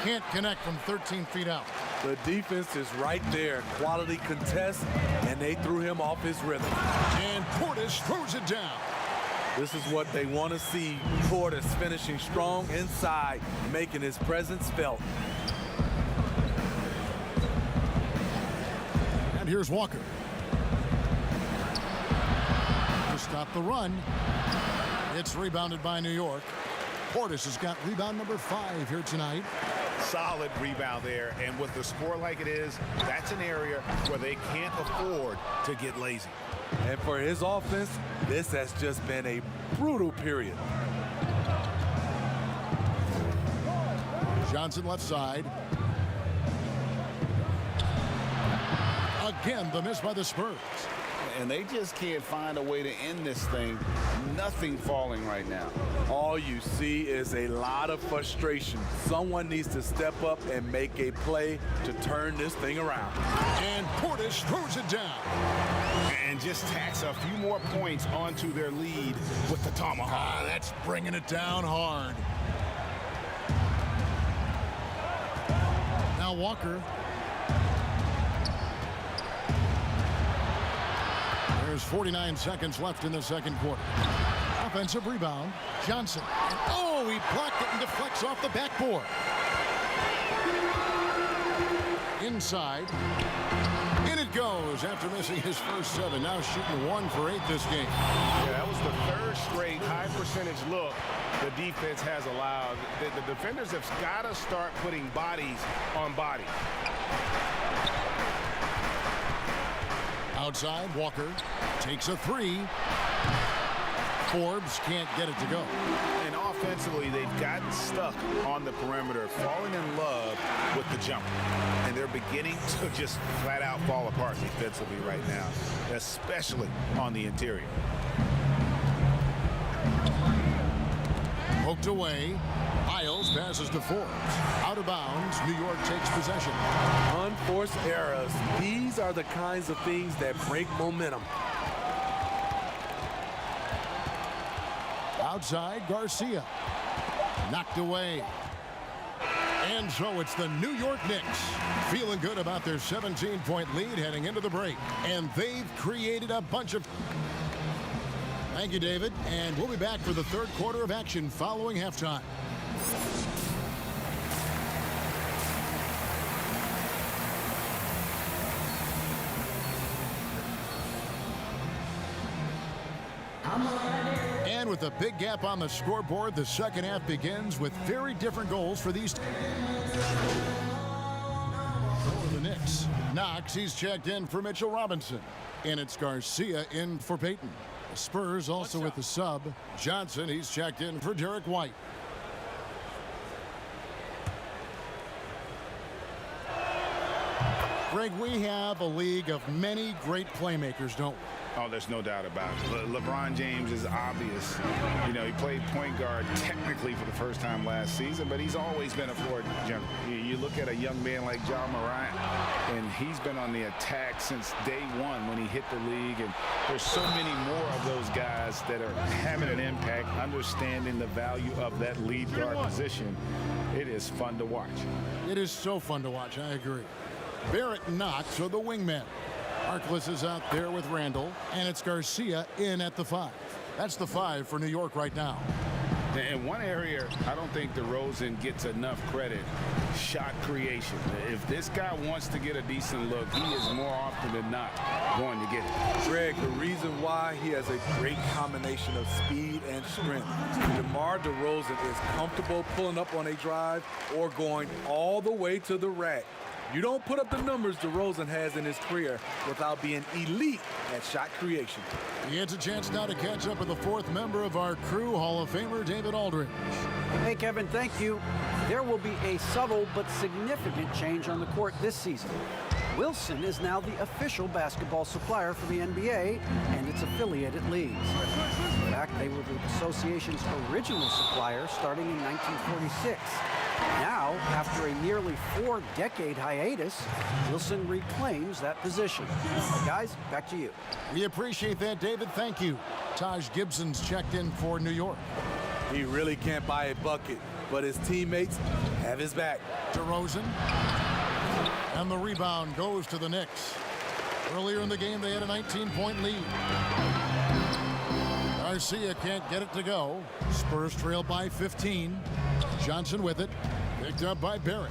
Can't connect from 13 feet out. The defense is right there. Quality contest, and they threw him off his rhythm. And Portis throws it down. This is what they want to see. Portis finishing strong inside, making his presence felt. And here's Walker. To stop the run. It's rebounded by New York. Portis has got rebound number 5 here tonight. Solid rebound there, and with the score like it is, that's an area where they can't afford to get lazy. And for his offense, this has just been a brutal period. Johnson left side. Again, the miss by the Spurs. And they just can't find a way to end this thing. Nothing falling right now. All you see is a lot of frustration. Someone needs to step up and make a play to turn this thing around. And Portis throws it down. And just tacks a few more points onto their lead with the tomahawk. That's bringing it down hard. Now Walker. There's 49 seconds left in the second quarter. Offensive rebound. Johnson. And oh, he blocked it and deflects off the backboard. Inside. In it goes after missing his first 7. Now shooting 1 for 8 this game. Yeah, that was the third straight high percentage look the defense has allowed. The defenders have got to start putting bodies on bodies. Outside, Walker takes a 3. Forbes can't get it to go. And offensively, they've gotten stuck on the perimeter, falling in love with the jumper. And they're beginning to just flat out fall apart defensively right now, especially on the interior. Poked away. Lyles passes to Forbes. Out of bounds. New York takes possession. Unforced errors. These are the kinds of things that break momentum. Outside, Garcia. Knocked away. And so it's the New York Knicks feeling good about their 17-point lead heading into the break. And they've created a bunch of... Thank you, David. And we'll be back for the third quarter of action following halftime. And with a big gap on the scoreboard, the second half begins with very different goals for these teams. For the Knicks, Knox, he's checked in for Mitchell Robinson. And it's Garcia in for Payton. The Spurs also with the sub. Johnson, he's checked in for Derek White. Greg, we have a league of many great playmakers, don't we? Oh, there's no doubt about it. LeBron James is obvious. You know, he played point guard technically for the first time last season, but he's always been a floor general. You look at a young man like John Morant, and he's been on the attack since day one when he hit the league. And there's so many more of those guys that are having an impact, understanding the value of that lead guard position. It is fun to watch. It is so fun to watch, I agree. Barrett and Knox are the wingmen. Harkless is out there with Randall, and it's Garcia in at the 5. That's the 5 for New York right now. In one area, I don't think DeRozan gets enough credit, shot creation. If this guy wants to get a decent look, he is more often than not going to get it. Greg, the reason why he has a great combination of speed and strength. DeMar DeRozan is comfortable pulling up on a drive or going all the way to the rack. You don't put up the numbers DeRozan has in his career without being elite at shot creation. He gets a chance now to catch up with the 4th member of our crew, Hall of Famer David Aldridge. Hey, Kevin, thank you. There will be a subtle but significant change on the court this season. Wilson is now the official basketball supplier for the NBA and its affiliated leagues. In fact, they were the association's original supplier starting in 1946. Now, after a nearly 4-decade hiatus, Wilson reclaims that position. Guys, back to you. We appreciate that, David. Thank you. Taj Gibson's checked in for New York. He really can't buy a bucket, but his teammates have his back. DeRozan. And the rebound goes to the Knicks. Earlier in the game, they had a 19-point lead. Garcia can't get it to go. Spurs trail by 15. Johnson with it. Picked up by Barrett.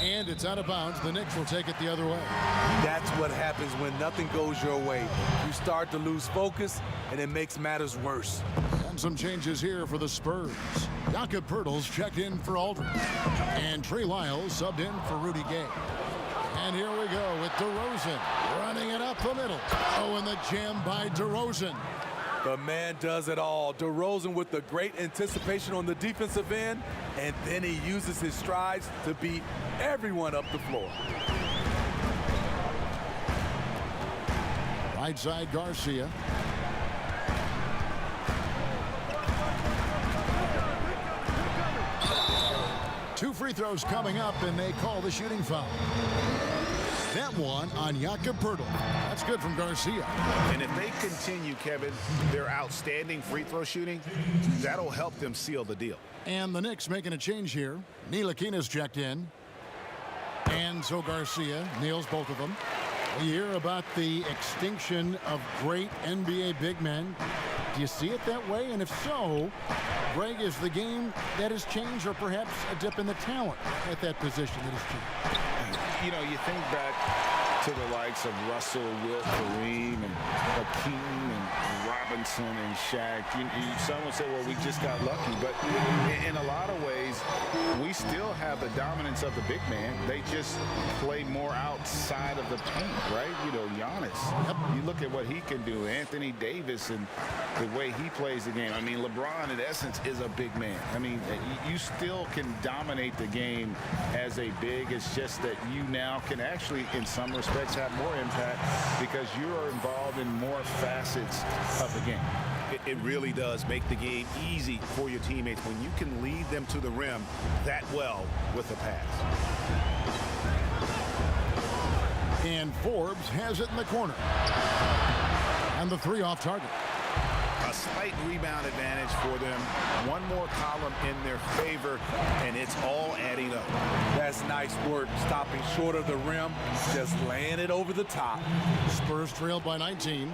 And it's out of bounds. The Knicks will take it the other way. That's what happens when nothing goes your way. You start to lose focus, and it makes matters worse. And some changes here for the Spurs. Jakob Poeltl's checked in for Aldridge. And Trey Lyles subbed in for Rudy Gay. And here we go with DeRozan running it up the middle. Oh, and the jam by DeRozan. The man does it all. DeRozan with the great anticipation on the defensive end, and then he uses his strides to beat everyone up the floor. Right side, Garcia. Two free throws coming up, and they call the shooting foul. That one on Jakob Poeltl. That's good from Garcia. And if they continue, Kevin, their outstanding free throw shooting, that'll help them seal the deal. And the Knicks making a change here. Ntilikina's checked in. And so Garcia nails both of them. We hear about the extinction of great NBA big men. Do you see it that way? And if so, Greg, is the game that has changed, or perhaps a dip in the talent at that position that has changed? You know, you think back to the likes of Russell, Wilt, Kareem, and Hakeem, and Robinson, and Shaq. Some would say, well, we just got lucky. But in a lot of ways, we still have the dominance of the big man. They just play more outside of the paint, right? You know, Giannis. You look at what he can do. Anthony Davis and the way he plays the game. I mean, LeBron, in essence, is a big man. I mean, you still can dominate the game as a big. It's just that you now can actually, in some respects, have more impact because you are involved in more facets of the game. It really does make the game easy for your teammates when you can lead them to the rim that well with a pass. And Forbes has it in the corner. And the 3 off target. A slight rebound advantage for them. One more column in their favor, and it's all adding up. That's nice work, stopping short of the rim, just laying it over the top. Spurs trailed by 19.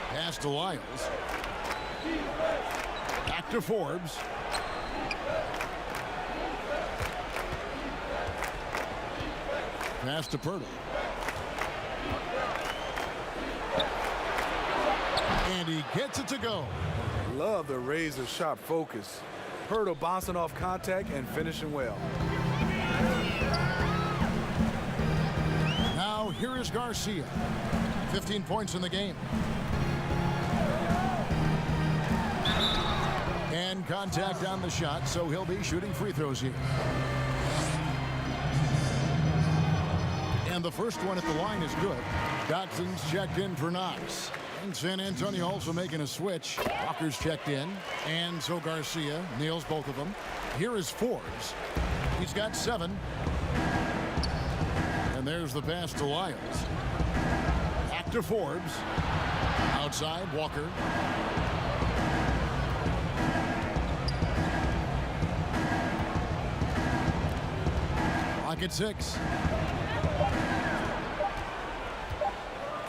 Pass to Lyles. Back to Forbes. Pass to Poeltl. And he gets it to go. Love the razor-sharp focus. Pirtle bouncing off contact and finishing well. Now here is Garcia. 15 points in the game. And contact on the shot, so he'll be shooting free throws here. And the first one at the line is good. Dotson's checked in for Knox. And San Antonio also making a switch. Walker's checked in. And so Garcia nails both of them. Here is Forbes. He's got 7. And there's the pass to Lyles. Back to Forbes. Outside, Walker. Clock at 6.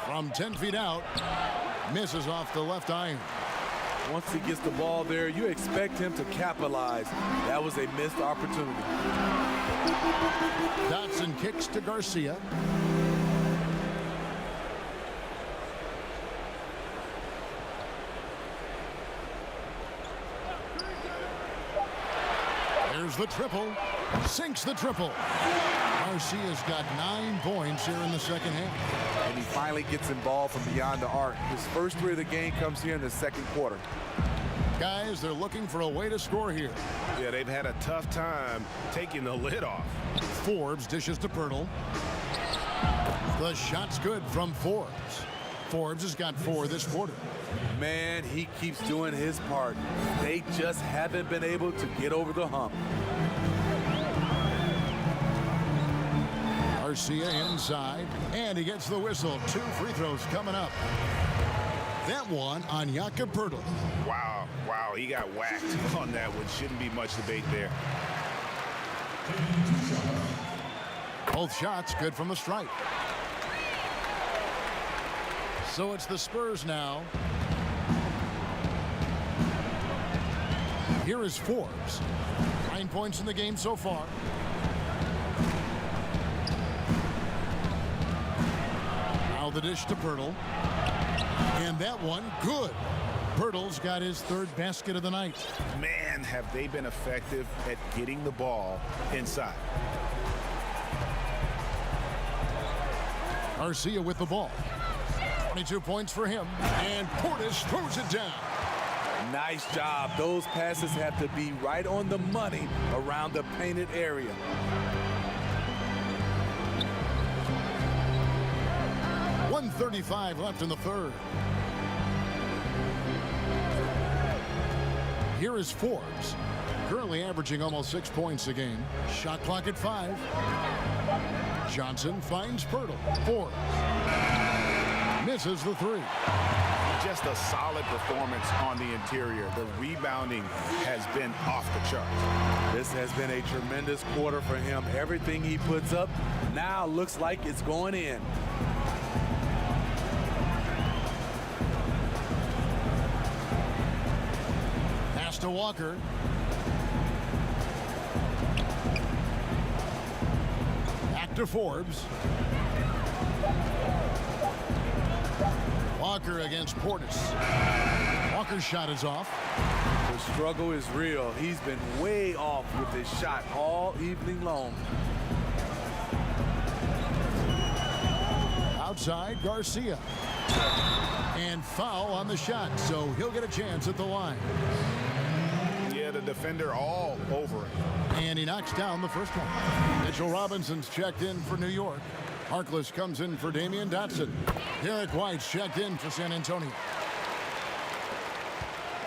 From 10 feet out, misses off the left iron. Once he gets the ball there, you expect him to capitalize. That was a missed opportunity. Dotson kicks to Garcia. There's the triple. Sinks the triple. Garcia's got 9 points here in the second half. And he finally gets involved from beyond the arc. His first 3 of the game comes here in the second quarter. Guys, they're looking for a way to score here. Yeah, they've had a tough time taking the lid off. Forbes dishes to Pirtle. The shot's good from Forbes. Forbes has got 4 this quarter. Man, he keeps doing his part. They just haven't been able to get over the hump. Garcia inside, and he gets the whistle. 2 free throws coming up. That one on Jakob Pirtle. Wow, he got whacked on that one. Shouldn't be much debate there. Both shots good from the stripe. So it's the Spurs now. Here is Forbes. 9 points in the game so far. Now the dish to Pirtle. And that one, good. Pirtle's got his 3rd basket of the night. Man, have they been effective at getting the ball inside. Garcia with the ball. 22 points for him. And Portis throws it down. Nice job. Those passes have to be right on the money around the painted area. .135 left in the third. Here is Forbes, currently averaging almost 6 points a game. Shot clock at 5. Johnson finds Pirtle. Forbes misses the 3. Just a solid performance on the interior. The rebounding has been off the charts. This has been a tremendous quarter for him. Everything he puts up now looks like it's going in. Pass to Walker. Back to Forbes. Walker against Portis. Walker's shot is off. The struggle is real. He's been way off with his shot all evening long. Outside, Garcia. And foul on the shot, so he'll get a chance at the line. Yeah, the defender all over it. And he knocks down the first one. Mitchell Robinson's checked in for New York. Harkless comes in for Damian Dotson. Derek White's checked in for San Antonio.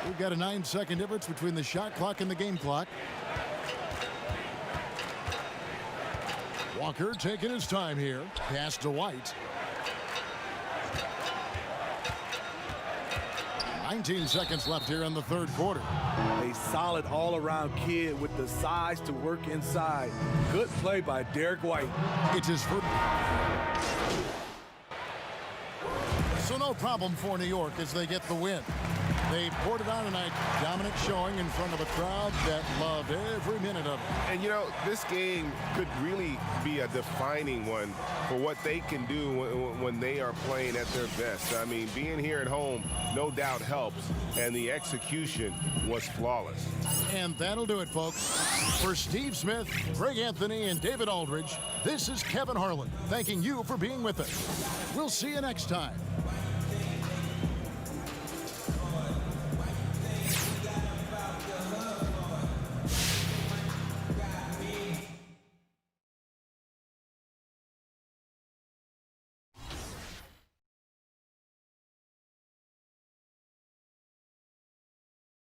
We've got a 9-second difference between the shot clock and the game clock. Walker taking his time here. Pass to White. 19 seconds left here in the third quarter. A solid all-around kid with the size to work inside. Good play by Derek White. It's his first. So no problem for New York as they get the win. They poured it on tonight. Dominant showing in front of a crowd that loved every minute of it. And, you know, this game could really be a defining one for what they can do when they are playing at their best. I mean, being here at home no doubt helps, and the execution was flawless. And that'll do it, folks. For Steve Smith, Greg Anthony, and David Aldridge, this is Kevin Harlan thanking you for being with us. We'll see you next time.